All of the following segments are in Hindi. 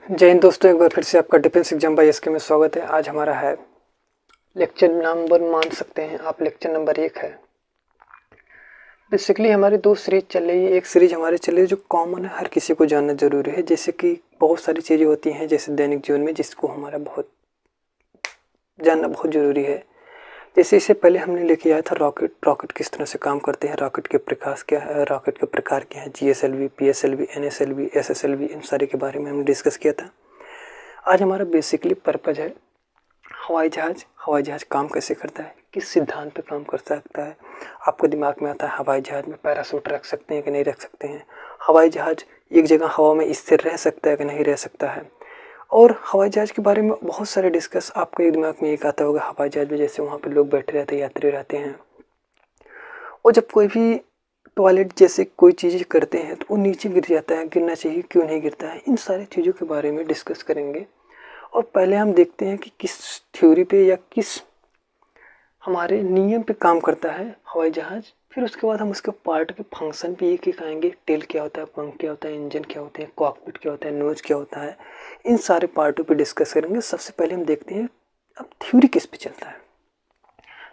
जय हिंद दोस्तों, एक बार फिर से आपका डिफेंस एग्जाम बाय एसके में स्वागत है। आज हमारा है लेक्चर नंबर, मान सकते हैं आप, लेक्चर नंबर 1 है। बेसिकली हमारी 2 सीरीज चल रही है। एक सीरीज हमारी चल रही है जो कॉमन है, हर किसी को जानना ज़रूरी है। जैसे कि बहुत सारी चीज़ें होती हैं जैसे दैनिक जीवन में, जिसको हमारा बहुत जानना बहुत ज़रूरी है। जैसे इससे पहले हमने लेके आया था रॉकेट किस तरह से काम करते हैं, रॉकेट के प्रकाश क्या है, रॉकेट के प्रकार क्या हैं, GSLV, PSLV, NSLV, SSLV, इन सारे के बारे में हमने डिस्कस किया था। आज हमारा बेसिकली पर्पज़ है हवाई जहाज़ काम कैसे करता है, किस सिद्धांत पे काम कर सकता है। आपको दिमाग में आता है हवाई जहाज़ में पैराशूट रख सकते हैं कि नहीं रख सकते हैं, हवाई जहाज़ एक जगह हवा में स्थिर रह सकता है कि नहीं रह सकता है। और हवाई जहाज़ के बारे में बहुत सारे डिस्कस आपके दिमाग में एक आता होगा, हवाई जहाज़ में जैसे वहाँ पे लोग बैठे रहते हैं, यात्री रहते हैं, और जब कोई भी टॉयलेट जैसे कोई चीज़ करते हैं तो वो नीचे गिर जाता है, गिरना चाहिए क्यों नहीं गिरता है, इन सारी चीज़ों के बारे में डिस्कस करेंगे। और पहले हम देखते हैं कि किस थ्योरी पे या किस हमारे नियम पे काम करता है हवाई जहाज़। फिर उसके बाद हम उसके पार्ट के फंक्शन पे एक एक आएंगे। टेल क्या होता है, पंख क्या होता है, इंजन क्या होते हैं, कॉकपिट क्या होता है, नोज क्या होता है, इन सारे पार्टों पे डिस्कस करेंगे। सबसे पहले हम देखते हैं अब थ्योरी किस पे चलता है।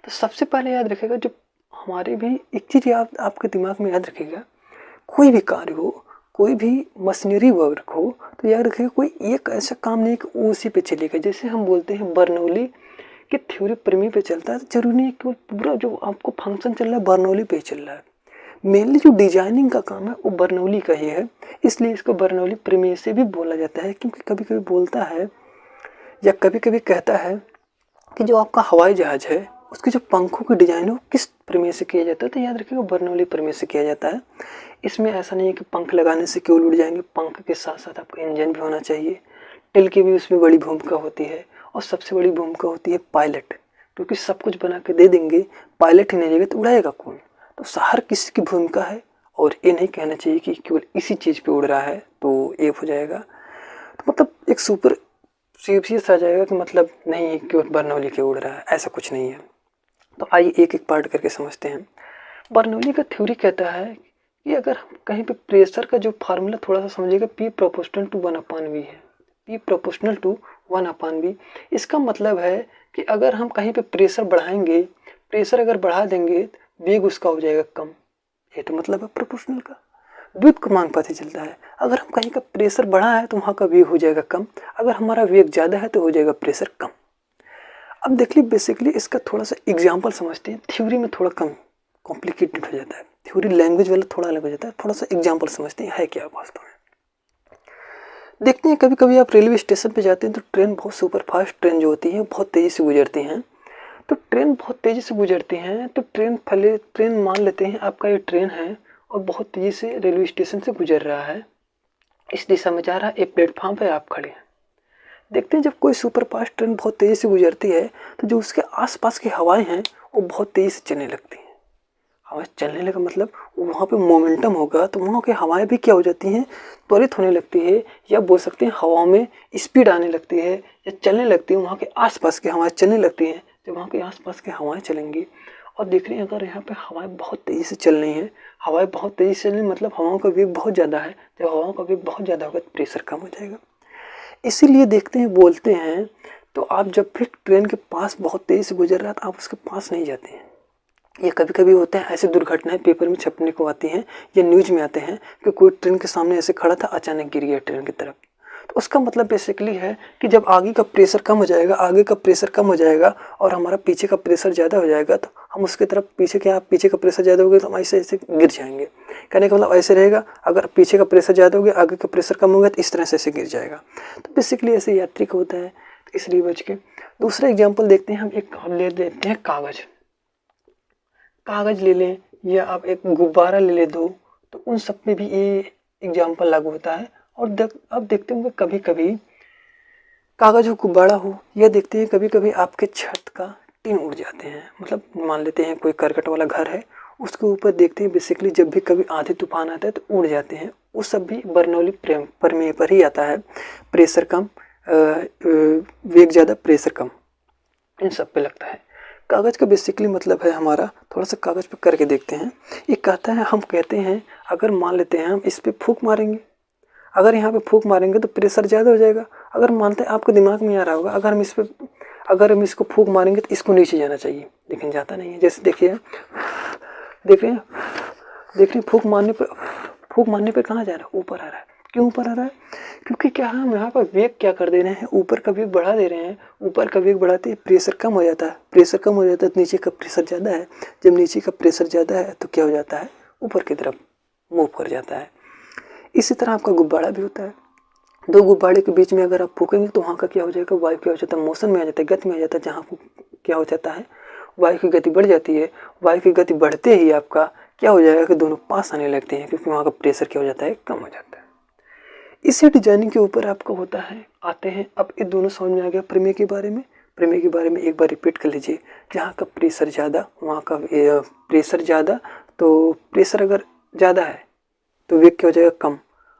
तो सबसे पहले याद रखेगा, जो हमारे भी एक चीज़ याद आपके दिमाग में याद रखेगा, कोई भी कार्य हो, कोई भी मशीनरी वर्क हो, तो याद रखिएगा कोई एक ऐसा काम नहीं कि उसी पे चलेगा। जैसे हम बोलते हैं बर्नौली कि थ्योरी प्रमेय पे चलता है, तो जरूरी नहीं कि पूरा जो आपको फंक्शन चल रहा है बर्नौली पे चल रहा है। मेनली जो डिजाइनिंग का काम है वो बर्नौली का ही है, इसलिए इसको बर्नौली प्रमेय से भी बोला जाता है। क्योंकि कभी कभी बोलता है या कभी कभी कहता है कि जो आपका हवाई जहाज है उसके जो पंखों की डिजाइन हो किस प्रमेय से किया जाता है, तो याद रखिएगा बर्नौली प्रमेय से किया जाता है। इसमें ऐसा नहीं है कि पंख लगाने से केवल उड़ जाएंगे, पंख के साथ साथ आपका इंजन भी होना चाहिए। टेल की भी उसमें बड़ी भूमिका होती है, और सबसे बड़ी भूमिका होती है पायलट, क्योंकि सब कुछ बना के दे देंगे, पायलट ही नहीं रहेगा तो उड़ाएगा कौन। तो हर किसी की भूमिका है, और ये नहीं कहना चाहिए कि केवल इसी चीज़ पे उड़ रहा है तो ये हो जाएगा, तो मतलब एक सुपर सीरियस आ जाएगा कि मतलब नहीं केवल बर्नौली के उड़ रहा है, ऐसा कुछ नहीं है। तो आइए एक एक पार्ट करके समझते हैं। बर्नौली का थ्योरी कहता है कि अगर हम कहीं पे प्रेशर का जो फार्मूला थोड़ा सा समझिएगा, P प्रोपोर्शनल टू 1/V है। P प्रोपोर्शनल टू 1/V, इसका मतलब है कि अगर हम कहीं पे प्रेशर बढ़ाएंगे, प्रेशर अगर बढ़ा देंगे तो वेग उसका हो जाएगा कम। ये तो मतलब है प्रोपोर्शनल का। वेग का मान पता चलता है, अगर हम कहीं का प्रेशर बढ़ा है तो वहाँ का वेग हो जाएगा कम, अगर हमारा वेग ज़्यादा है तो हो जाएगा प्रेशर कम। अब देख लीजिए बेसिकली इसका थोड़ा सा एग्जाम्पल समझते हैं। थ्योरी में थोड़ा कम कॉम्प्लिकेटेड हो जाता है, थ्योरी लैंग्वेज वाला थोड़ा अलग हो जाता है। थोड़ा सा एग्जाम्पल समझते हैं है क्या वास्तव में। देखते हैं कभी कभी आप रेलवे स्टेशन पे जाते हैं तो ट्रेन बहुत सुपर फास्ट ट्रेन जो होती है बहुत तेज़ी से गुजरती हैं। तो ट्रेन बहुत तेज़ी से गुजरती हैं तो ट्रेन मान लेते हैं आपका ये ट्रेन है और बहुत तेज़ी से रेलवे स्टेशन से गुजर रहा है, इस दिशा में जा रहा है, एक प्लेटफॉर्म पे आप खड़े हैं। देखते हैं जब कोई सुपर फास्ट ट्रेन बहुत तेज़ी से गुजरती है तो जो उसके आसपास की हवाएं हैं वो बहुत तेज़ी से चलने लगती हैं। हवा चलने लगा मतलब वहाँ पे मोमेंटम होगा, तो वहाँ की हवाएं भी क्या हो जाती हैं, त्वरित होने लगती है, या बोल सकते हैं हवाओं में स्पीड आने लगती है या चलने लगती है। वहाँ के आसपास की हवाएं चलने लगती हैं। जब वहाँ के आसपास की हवाएं चलेंगी और देख रहे हैं अगर यहाँ पे हवाएं बहुत तेज़ी से चल रही हैं, हवाएं बहुत तेज़ी से चल रही मतलब हवाओं का वेग बहुत ज़्यादा है। जब हवाओं का वेग बहुत ज़्यादा होगा तो प्रेशर कम हो जाएगा। इसीलिए देखते हैं बोलते हैं तो आप जब फिर ट्रेन के पास बहुत तेज़ी से गुजर रहा है तो आप उसके पास नहीं जाते हैं। ये कभी कभी होते हैं ऐसे दुर्घटनाएं पेपर में छपने को आती हैं या न्यूज में आते हैं कि कोई ट्रेन के सामने ऐसे खड़ा था, अचानक गिर गया ट्रेन की तरफ। तो उसका मतलब बेसिकली है कि जब आगे का प्रेशर कम हो जाएगा, आगे का प्रेशर कम हो जाएगा और हमारा पीछे का प्रेशर ज़्यादा हो जाएगा, तो हम उसके तरफ पीछे का प्रेशर ज़्यादा हो गया तो हम ऐसे ऐसे गिर जाएंगे। कहने का मतलब ऐसे रहेगा, अगर पीछे का प्रेशर ज़्यादा हो गया, आगे का प्रेशर कम हो गया तो इस तरह से ऐसे गिर जाएगा। तो बेसिकली ऐसे यात्री का होता है, तो इसलिए बच के। दूसरा एग्जाम्पल देखते हैं हम, एक ले देते हैं कागज़ ले लें या आप एक गुब्बारा ले ले दो, तो उन सब में भी ये एग्जाम्पल लागू होता है। और अब देखते होंगे कभी कभी कागज़ हो, गुब्बारा हो, या देखते हैं कभी कभी आपके छत का टीन उड़ जाते हैं। मतलब मान लेते हैं कोई करकट वाला घर है, उसके ऊपर देखते हैं बेसिकली जब भी कभी आंधी तूफान आता है तो उड़ जाते हैं। वो सब भी बर्नौली प्रमेय पर ही आता है। प्रेशर कम, वेग ज़्यादा, प्रेशर कम, इन सब पे लगता है। कागज़ का बेसिकली मतलब है हमारा, थोड़ा सा कागज़ पे करके देखते हैं। ये कहता है, हम कहते हैं अगर मान लेते हैं हम इस पे फूंक मारेंगे, अगर यहाँ पे फूंक मारेंगे तो प्रेशर ज़्यादा हो जाएगा। अगर मानते हैं आपके दिमाग में आ रहा होगा, अगर हम इसको फूंक मारेंगे तो इसको नीचे जाना चाहिए, लेकिन जाता नहीं है। जैसे देखिए, देख रहे हैं फूंक मारने पे कहाँ जा रहा है? ऊपर आ रहा है। क्यों ऊपर आ रहा है? क्योंकि क्या हम यहाँ पर वेग क्या कर दे रहे हैं, ऊपर का वेग बढ़ा दे रहे हैं। ऊपर का वेग बढ़ाते ही प्रेशर कम हो जाता है, तो नीचे का प्रेशर ज़्यादा है। जब नीचे का प्रेशर ज़्यादा है तो क्या हो जाता है? ऊपर की तरफ मूव कर जाता है। इसी तरह आपका गुब्बारा भी होता है। दो गुब्बारे के बीच में अगर आप फूकेंगे तो वहाँ का क्या हो जाएगा? वायु क्या हो जाता है? मोशन में आ जाता है, गति में आ जाता है। जहाँ क्या हो जाता है? वायु की गति बढ़ जाती है। वायु की गति बढ़ते ही आपका क्या हो जाएगा कि दोनों पास आने लगते हैं, क्योंकि वहाँ का प्रेशर क्या हो जाता है? कम हो जाता है। इसी डिजाइनिंग के ऊपर आपका होता है। आते हैं अब ये दोनों समझ में आ गया प्रमेय के बारे में। प्रमेय के बारे में एक बार रिपीट कर लीजिए। जहाँ का प्रेशर ज़्यादा, वहाँ का प्रेशर ज़्यादा, तो प्रेशर अगर ज़्यादा है तो वेग क्या हो जाएगा? कम।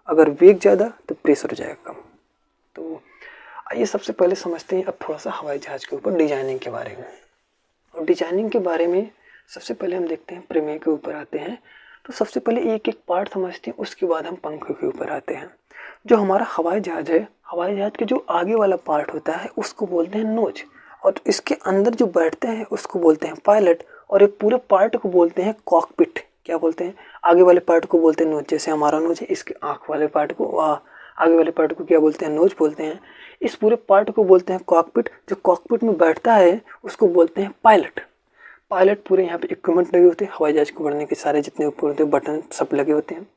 अगर वेग ज़्यादा तो प्रेशर हो जाएगा कम। तो आइए सबसे पहले समझते हैं अब थोड़ा सा हवाई जहाज़ के ऊपर डिजाइनिंग के बारे में। और डिजाइनिंग के बारे में सबसे पहले हम देखते हैं, प्रमेय के ऊपर आते हैं। तो सबसे पहले एक एक पार्ट समझते हैं, उसके बाद हम पंखों के ऊपर आते हैं। जो हमारा हवाई जहाज़ है, हवाई जहाज़ के जो आगे वाला पार्ट होता है उसको बोलते हैं नोज, और इसके अंदर जो बैठते हैं उसको बोलते हैं पायलट, और ये पूरे पार्ट को बोलते हैं कॉकपिट। क्या बोलते हैं? आगे वाले पार्ट को बोलते हैं नोज। जैसे हमारा नोज है, इसके आँख वाले पार्ट को, आगे वाले पार्ट को क्या बोलते हैं? नोज बोलते हैं। इस पूरे पार्ट को बोलते हैं कॉकपिट। जो कॉकपिट में बैठता है उसको बोलते हैं पायलट। पायलट पूरे यहाँ पे इक्विपमेंट लगे होते हैं, हवाई जहाज़ को बढ़ने के सारे जितने ऊपर होते हैं बटन सब लगे होते हैं।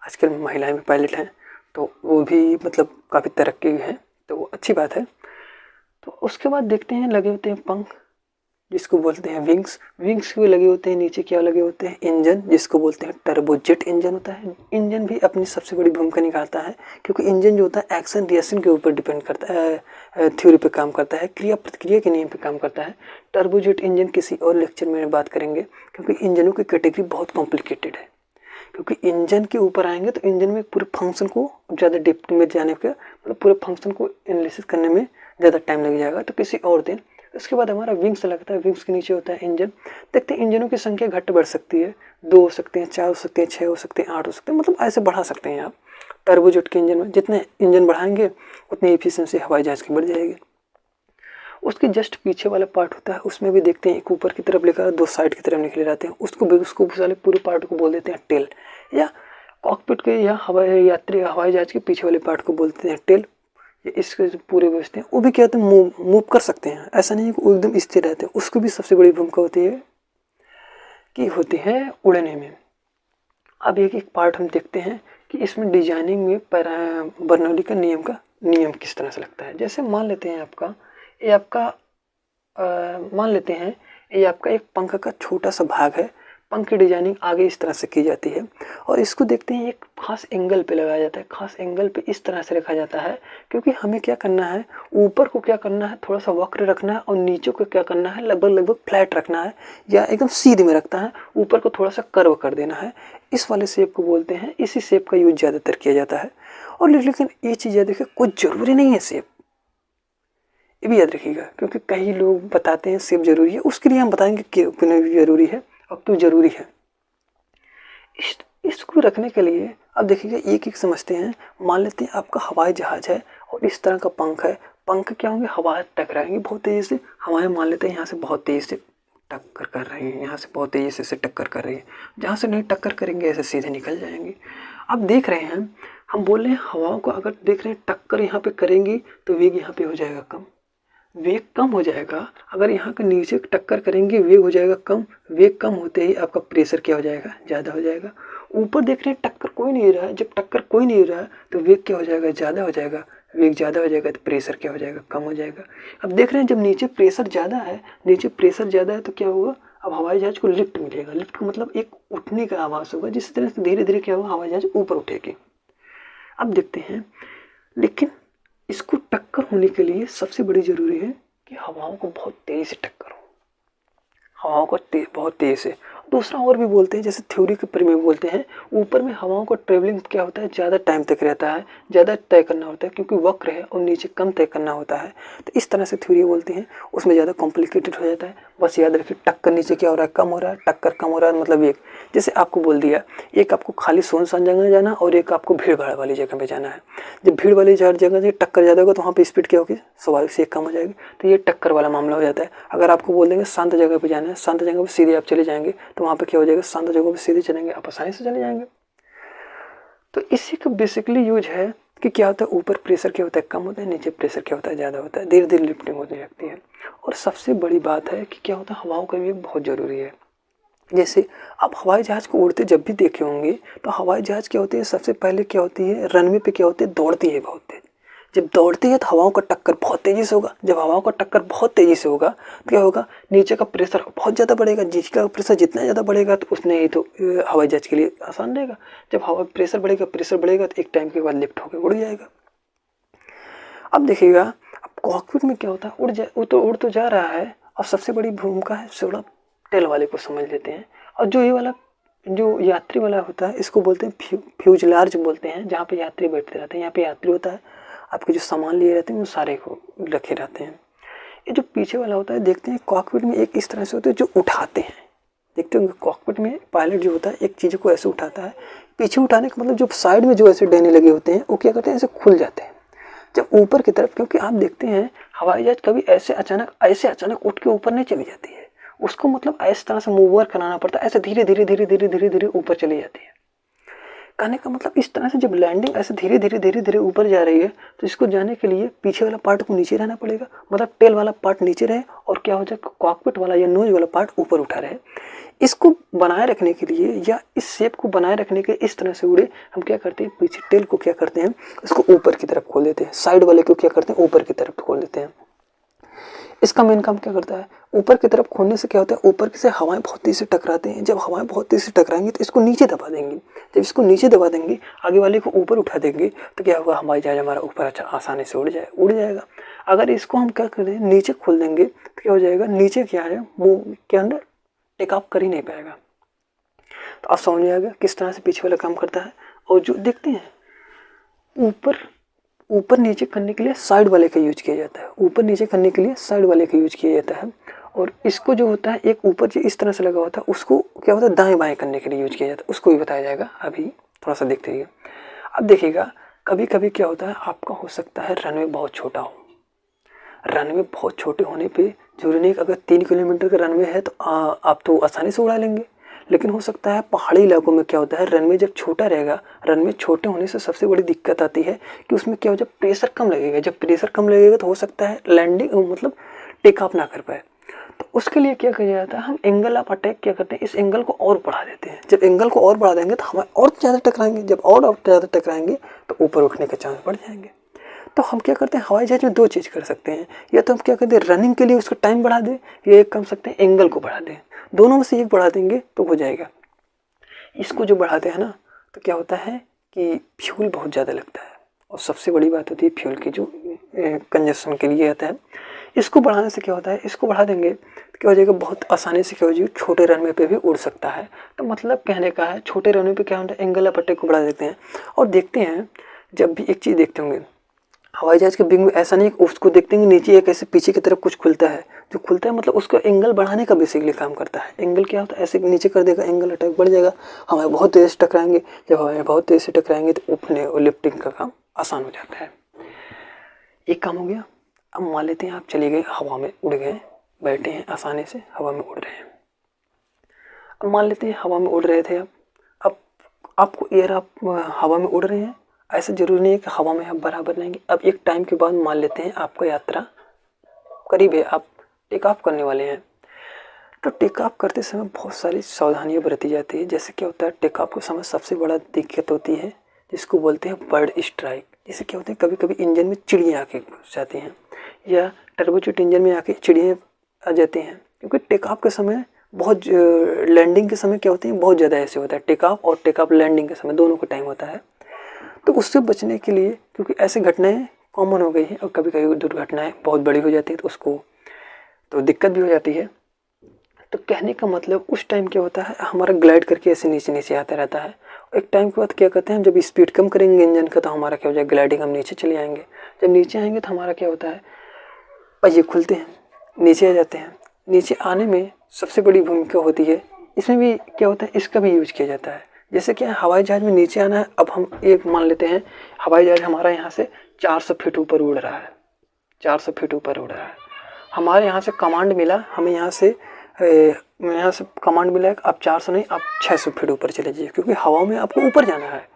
आजकल महिलाएं भी पायलट हैं, तो वो भी मतलब काफ़ी तरक्की है, तो वो अच्छी बात है। तो उसके बाद देखते हैं लगे होते हैं पंख, जिसको बोलते हैं विंग्स। विंग्स भी लगे होते हैं। नीचे क्या लगे होते हैं? इंजन, जिसको बोलते हैं टर्बोजेट इंजन होता है। इंजन भी अपनी सबसे बड़ी भूमिका निभाता है, क्योंकि इंजन जो होता है एक्शन रिएक्शन के ऊपर डिपेंड करता है, थ्योरी पे काम करता है, क्रिया प्रतिक्रिया के नियम पे काम करता है। टर्बोजेट इंजन किसी और लेक्चर में बात करेंगे, क्योंकि इंजनों की कैटेगरी बहुत कॉम्प्लिकेटेड है। क्योंकि इंजन के ऊपर आएंगे तो इंजन में पूरे फंक्शन को ज़्यादा डेप्थ में जाने का, मतलब पूरे फंक्शन को एनालिसिस करने में ज़्यादा टाइम लग जाएगा, तो किसी और दिन। उसके बाद हमारा विंग्स लगता है। विंग्स के नीचे होता है इंजन। देखते हैं इंजनों की संख्या घट बढ़ सकती है, 2 हो सकते हैं, 4 हो सकते हैं, 6 हो सकते हैं, 8 हो सकते हैं, मतलब ऐसे बढ़ा सकते हैं आप। टर्बोजेट के इंजन में जितने इंजन बढ़ाएंगे उतनी एफिशिएंसी हवाई जहाज़ की बढ़ जाएगी। उसके जस्ट पीछे वाला पार्ट होता है, उसमें भी देखते हैं एक ऊपर की तरफ लेकर 2 साइड की तरफ निकले रहते हैं, उसको वाले पूरे पार्ट को बोल देते हैं टेल, या कॉकपिट के या हवाई जहाज के पीछे वाले पार्ट को बोलते हैं टेल। ये इसके जो पूरे व्यवस्था हैं वो भी क्या होते हैं? मूव कर सकते हैं। ऐसा नहीं है कि वो एकदम स्थिर रहते हैं। उसको भी सबसे बड़ी भूमिका होती है उड़ने में। अब एक एक पार्ट हम देखते हैं कि इसमें डिजाइनिंग में बर्नौली का नियम किस तरह से लगता है। जैसे मान लेते हैं ये आपका एक पंख का छोटा सा भाग है। पंख की डिजाइनिंग आगे इस तरह से की जाती है, और इसको देखते हैं एक खास एंगल पे लगाया जाता है। खास एंगल पे इस तरह से रखा जाता है, क्योंकि हमें क्या करना है, ऊपर को क्या करना है, थोड़ा सा वक्र रखना है, और नीचे को क्या करना है, लगभग फ्लैट रखना है, या एकदम सीधे में रखता है। ऊपर को थोड़ा सा कर्व कर देना है। इस वाले शेप को बोलते हैं, इसी शेप का यूज ज़्यादातर किया जाता है। और लेकिन ये चीज़ याद रखिए, कुछ ज़रूरी नहीं है शेप, ये भी याद रखिएगा, क्योंकि कई लोग बताते हैं शेप जरूरी है, उसके लिए हम बताएंगे क्यों जरूरी है और क्यों जरूरी है। इसको रखने के लिए अब देखिएगा एक एक समझते हैं। मान लेते हैं आपका हवाई जहाज है और इस तरह का पंख है। पंख क्या होंगे? हवा टकराएंगे बहुत तेज़ी से। हवाएं मान लेते हैं यहाँ से बहुत तेज़ी से टक्कर कर रही है, यहाँ से बहुत तेज़ी से टक्कर कर रही है। जहाँ से नहीं टक्कर करेंगे ऐसे सीधे निकल जाएंगे। अब देख रहे हैं, हम बोल रहे हैं हवाओं को अगर देख रहे हैं टक्कर यहाँ पे करेंगी तो वेग यहाँ पे हो जाएगा कम, वेग कम हो जाएगा। अगर यहाँ के नीचे टक्कर करेंगे वेग हो जाएगा कम। वेग कम होते ही आपका प्रेशर क्या हो जाएगा? ज़्यादा हो जाएगा। ऊपर देख रहे हैं टक्कर कोई नहीं रहा है, जब टक्कर कोई नहीं रहा है तो वेग क्या हो जाएगा? ज़्यादा हो जाएगा। वेग ज़्यादा हो जाएगा तो प्रेशर क्या हो जाएगा? कम हो जाएगा। अब देख रहे हैं जब नीचे प्रेशर ज़्यादा है तो क्या होगा? अब हवाई जहाज को लिफ्ट मिलेगा। लिफ्ट का मतलब एक उठने का आवाज़ होगा, जिस तरह से धीरे धीरे क्या होगा? हवाई जहाज ऊपर उठेगी। अब देखते हैं, लेकिन इसको टक्कर होने के लिए सबसे बड़ी ज़रूरी है कि हवाओं को बहुत तेज़ी से टक्कर हो। हवाओं को बहुत तेज़ से, दूसरा और भी बोलते हैं, जैसे थ्योरी के पर में बोलते हैं, ऊपर में हवाओं का ट्रेवलिंग क्या होता है, ज़्यादा टाइम तक रहता है, ज़्यादा तय करना होता है, क्योंकि वक्र है और नीचे कम तय करना होता है। तो इस तरह से थ्योरी बोलते हैं, उसमें ज़्यादा कॉम्प्लिकेटेड हो जाता है। बस याद रखिए, टक्कर नीचे क्या हो रहा है, कम हो रहा है, टक्कर कम हो रहा है, मतलब एक, जैसे आपको बोल दिया, एक आपको खाली सुनसान जगह जाना और एक आपको भीड़ भाड़ वाली जगह पे जाना है। जब भीड़ वाली जगह से टक्कर ज़्यादा होगा तो वहाँ पे स्पीड क्या होगी, स्वाभाविक से कम हो जाएगी। तो ये टक्कर वाला मामला हो जाता है। अगर आपको बोल देंगे शांत जगह पे जाना है, शांत जगह पे सीधे आप चले जाएंगे, तो वहाँ पे क्या हो जाएगा, शांत जगह पे सीधे चलेंगे, आप आसानी से चले जाएंगे। तो इसी का बेसिकली यूज है कि क्या होता है, ऊपर प्रेशर क्या होता है, कम होता है, नीचे प्रेशर क्या होता है, ज़्यादा होता है, धीरे धीरे लिफ्टिंग होती लगती है। और सबसे बड़ी बात है कि क्या होता है, हवाओं का भी बहुत ज़रूरी है। जैसे आप हवाई जहाज़ को उड़ते जब भी देखे होंगे, तो हवाई जहाज़ क्या होती है, सबसे पहले क्या होती है, रनवे पे क्या होती है, दौड़ती है बहुत तेज। जब दौड़ती है तो हवाओं का टक्कर बहुत तेज़ी से होगा। जब हवाओं का टक्कर बहुत तेज़ी से होगा तो क्या होगा, नीचे का प्रेशर बहुत ज़्यादा बढ़ेगा। नीचे का प्रेशर जितना ज़्यादा बढ़ेगा तो उतने ही तो हवाई जहाज़ के लिए आसान रहेगा। जब हवा प्रेशर बढ़ेगा तो एक टाइम के बाद लिफ्ट होकर उड़ जाएगा। अब देखिएगा, अब कॉकपिट में क्या होता है, उड़ तो जा रहा है। और सबसे बड़ी भूमिका है, थोड़ा टेल वाले को समझ लेते हैं। और जो ये वाला जो यात्री वाला होता है, इसको बोलते हैं फ्यूजलार्ज बोलते हैं, जहाँ पे यात्री बैठते रहते हैं। यहाँ पे यात्री होता है, आपके जो सामान लिए रहते हैं वो सारे को रखे रहते हैं। ये जो पीछे वाला होता है, देखते हैं कॉकपिट में एक इस तरह से होता है जो उठाते हैं। देखते होंगे कॉकपिट में पायलट जो होता है एक चीज़ को ऐसे उठाता है। पीछे उठाने का मतलब जो साइड में जो ऐसे डैने लगे होते हैं वो क्या करते हैं, ऐसे खुल जाते हैं। जब ऊपर की तरफ, क्योंकि आप देखते हैं हवाई जहाज कभी ऐसे अचानक उठ के ऊपर नहीं चली जाती है, उसको मतलब इस तरह से मूवर कराना पड़ता है, ऐसे धीरे धीरे ऊपर चली जाती है। कहने का मतलब इस तरह से जब लैंडिंग ऐसे धीरे धीरे ऊपर जा रही है, तो इसको जाने के लिए पीछे वाला पार्ट को नीचे रहना पड़ेगा, मतलब टेल वाला पार्ट नीचे रहे और क्या हो जाए, कॉकपिट वाला या नोज वाला पार्ट ऊपर उठा रहे। इसको बनाए रखने के लिए या इस शेप को बनाए रखने के इस तरह से उड़े, हम क्या करते हैं, पीछे टेल को क्या करते हैं, इसको ऊपर की तरफ खोल देते हैं। साइड वाले को क्या करते हैं, ऊपर की तरफ खोल देते हैं। इसका मेन काम क्या करता है, ऊपर की तरफ खोलने से क्या होता है, ऊपर से हवाएं बहुत तेज़ी से टकराते हैं। जब हवाएं बहुत तेज़ी से टकराएंगी तो इसको नीचे दबा देंगे। जब इसको नीचे दबा देंगे, आगे वाले को ऊपर उठा देंगे, तो क्या होगा, हवाई जहाज हमारा ऊपर अच्छा आसानी से उड़ जाएगा। अगर इसको हम क्या करें, नीचे खोल देंगे तो क्या हो जाएगा, नीचे क्या है, मुँह के अंदर टेक ऑफ कर ही नहीं पाएगा। तो आप समझ में आ गया किस तरह से पीछे वाला काम करता है। और जो देखते हैं ऊपर नीचे करने के लिए साइड वाले का यूज किया जाता है, ऊपर नीचे करने के लिए साइड वाले का यूज किया जाता है। और इसको जो होता है, एक ऊपर जो इस तरह से लगा होता है, उसको क्या होता है, दाएं बाएं करने के लिए यूज किया जाता है। उसको भी बताया जाएगा, अभी थोड़ा सा देखते रहिए। अब देखिएगा, कभी कभी क्या होता है, आपका हो सकता है रनवे बहुत छोटा हो। रनवे बहुत छोटे होने पे जरूरी नहीं, अगर 3 किलोमीटर का रनवे है तो आप तो आसानी से उड़ा लेंगे। लेकिन हो सकता है पहाड़ी इलाकों में क्या होता है, रनवे जब छोटा रहेगा, रनवे छोटे होने से सबसे बड़ी दिक्कत आती है कि उसमें क्या हो, जब प्रेशर कम लगेगा, जब प्रेशर कम लगेगा तो हो सकता है लैंडिंग मतलब टेक ऑफ ना कर पाए। तो उसके लिए क्या किया जाता है, हम एंगल ऑफ अटैक क्या करते हैं, इस एंगल को और बढ़ा देते हैं। जब एंगल को और बढ़ा देंगे तो हमें और ज़्यादा टकराएंगे, जब और ज़्यादा टकराएंगे तो ऊपर उठने के चांस बढ़ जाएंगे। तो हम क्या करते हैं, हवाई जहाज में 2 चीज़ कर सकते हैं, या तो हम क्या करते हैं, रनिंग के लिए उसका टाइम बढ़ा दें, या एक कर सकते हैं एंगल को बढ़ा दें। दोनों में से एक बढ़ा देंगे तो हो जाएगा। इसको जो बढ़ाते हैं ना, तो क्या होता है कि फ्यूल बहुत ज़्यादा लगता है, और सबसे बड़ी बात होती है फ्यूल की जो कंजप्शन के लिए आता है। इसको बढ़ाने से क्या होता है, इसको बढ़ा देंगे तो क्या हो जाएगा, बहुत आसानी से क्या हो जाएगा, छोटे रनवे पे भी उड़ सकता है। तो मतलब कहने का है, छोटे रनवे पे क्या होता है, एंगल ऑफ अटैक को बढ़ा देते हैं। और देखते हैं, जब भी एक चीज़ देखते होंगे हवाई जहाज के विंग में, ऐसा नहीं उसको देखते हैं नीचे एक ऐसे पीछे की तरफ कुछ खुलता है, जो खुलता है मतलब उसको एंगल बढ़ाने का बेसिकली काम करता है। एंगल क्या होता है, ऐसे नीचे कर देगा, एंगल अटैक बढ़ जाएगा, हवाएं बहुत तेज से टकराएंगे। जब हवाएं बहुत तेज से टकराएंगे तो उठने और लिफ्टिंग का काम आसान हो जाता है। एक काम हो गया। अब मान लेते हैं आप चले गए, हवा में उड़ गए, बैठे हैं आसानी से, हवा में उड़ रहे हैं। अब मान लेते हैं हवा में उड़ रहे थे, अब आपको एयर, आप हवा में उड़ रहे हैं, ऐसा जरूरी नहीं है कि हवा में आप बराबर रहेंगे। अब एक टाइम के बाद मान लेते हैं आपका यात्रा करीब है, आप टेक ऑफ करने वाले हैं। तो टेक ऑफ करते समय बहुत सारी सावधानियां बरती जाती है। जैसे क्या होता है, टेक ऑफ के समय सबसे बड़ा दिक्कत होती है जिसको बोलते हैं बर्ड स्ट्राइक। जैसे क्या होता है, कभी कभी इंजन में चिड़ियाँ आके घुस जाती हैं, या टर्बोजेट इंजन में आके चिड़ियाँ आ जाती हैं। क्योंकि टेक ऑफ के समय बहुत, लैंडिंग के समय क्या होते हैं, बहुत ज़्यादा ऐसे होता है, टेक ऑफ और टेक ऑफ लैंडिंग के समय दोनों का टाइम होता है। तो उससे बचने के लिए, क्योंकि ऐसी घटनाएं कॉमन हो गई हैं और कभी कभी दुर्घटनाएं बहुत बड़ी हो जाती है, तो उसको तो दिक्कत भी हो जाती है। तो कहने का मतलब उस टाइम क्या होता है, हमारा ग्लाइड करके ऐसे नीचे नीचे आता रहता है। एक टाइम के बाद क्या करते हैं, जब स्पीड कम करेंगे इंजन का तो हमारा क्या हो जाएगा, ग्लाइडिंग हम नीचे चले आएंगे। जब नीचे आएंगे तो हमारा क्या होता है, पहिए खुलते हैं, नीचे आ जाते हैं। नीचे आने में सबसे बड़ी भूमिका होती है, इसमें भी क्या होता है, इसका भी यूज किया जाता है। जैसे कि हवाई जहाज में नीचे आना है, अब हम एक मान लेते हैं हवाई जहाज हमारा यहाँ से 400 फीट ऊपर उड़ रहा है, 400 फीट ऊपर उड़ रहा है। हमारे यहाँ से कमांड मिला, हमें यहाँ से कमांड मिला है आप 400 नहीं, आप 600 फीट ऊपर चले जाइए, क्योंकि हवा में आपको ऊपर जाना है।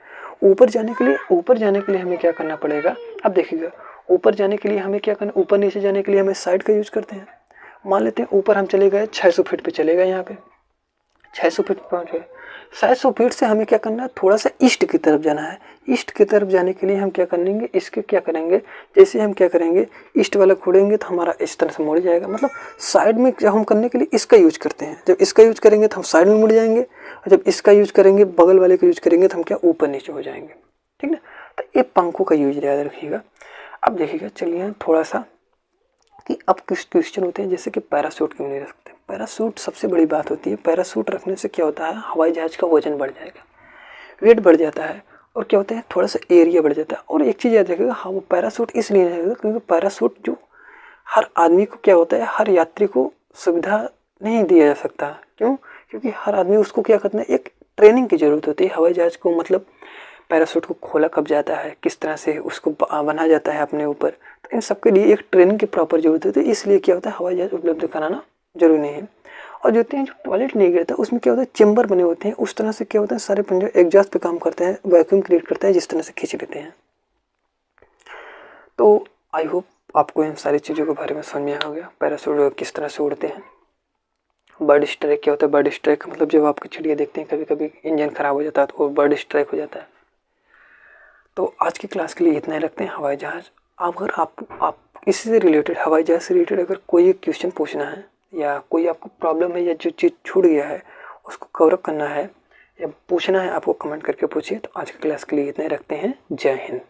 ऊपर जाने के लिए हमें क्या करना पड़ेगा, अब देखिएगा, ऊपर जाने के लिए हमें क्या करना, ऊपर नीचे जाने के लिए हमें साइड का यूज करते हैं। मान लेते हैं ऊपर हम चले गए 600 फीट पे चले गए, यहाँ पे 600 फीट पहुँच गए। 600 फीट से हमें क्या करना है, थोड़ा सा ईस्ट की तरफ जाना है। ईस्ट की तरफ जाने के लिए हम क्या करेंगे, इसके क्या करेंगे, जैसे हम क्या करेंगे, ईस्ट वाला खोलेंगे तो हमारा इस तरह से मुड़ जाएगा। मतलब साइड में जब हम करने के लिए इसका यूज करते हैं, जब इसका यूज करेंगे तो हम साइड में मुड़ जाएंगे, और जब इसका यूज करेंगे, बगल वाले का यूज करेंगे तो हम क्या ऊपर नीचे हो जाएंगे। ठीक ना, तो ये पंखों का यूज याद रखिएगा। अब देखिएगा, चलिए थोड़ा सा कि अब कुछ क्वेश्चन होते हैं, जैसे कि पैराशूट क्यों नहीं रख सकते। पैराशूट सबसे बड़ी बात होती है, पैराशूट रखने से क्या होता है, हवाई जहाज का वजन बढ़ जाएगा, वेट बढ़ जाता है, और क्या होता है, थोड़ा सा एरिया बढ़ जाता है। और एक चीज़ याद रखिएगा, हाँ वो पैराशूट इसलिए नहीं रहेगा क्योंकि पैराशूट जो हर आदमी को क्या होता है, हर यात्री को सुविधा नहीं दिया जा सकता। क्यों, क्योंकि हर आदमी उसको क्या करना है, एक ट्रेनिंग की ज़रूरत होती है हवाई जहाज को। मतलब पैराशूट को खोला कब जाता है, किस तरह से उसको बना जाता है अपने ऊपर, तो इन सब के लिए एक ट्रेनिंग की प्रॉपर जरूरत होती है। इसलिए क्या होता है, हवाई जहाज उपलब्ध कराना जरूरी नहीं है। और जो होते हैं, जो टॉयलेट नहीं गिरता उसमें क्या होता है, चेम्बर बने होते हैं, उस तरह से क्या होता है, सारे पंजे एग्जॉस्ट पे काम करते हैं, वैक्यूम क्रिएट करता है, जिस तरह से खींच लेते हैं। तो आई होप आपको इन सारी चीज़ों के बारे में समझ में आ गया, पैराशूट किस तरह से उड़ते हैं। बर्ड स्ट्राइक क्या होता है, बर्ड स्ट्राइक मतलब जब आपकी चिड़िया देखते हैं कभी कभी इंजन खराब हो जाता है तो वो बर्ड स्ट्राइक हो जाता है। तो आज की क्लास के लिए इतना ही रखते हैं, हवाई जहाज। अगर आप इसी से रिलेटेड, हवाई जहाज से रिलेटेड अगर कोई एक क्वेश्चन पूछना है, या कोई आपको प्रॉब्लम है, या जो चीज़ छूट गया है उसको कवर अप करना है या पूछना है, आपको कमेंट करके पूछिए। तो आज की क्लास के लिए इतना ही रखते हैं। जय हिंद।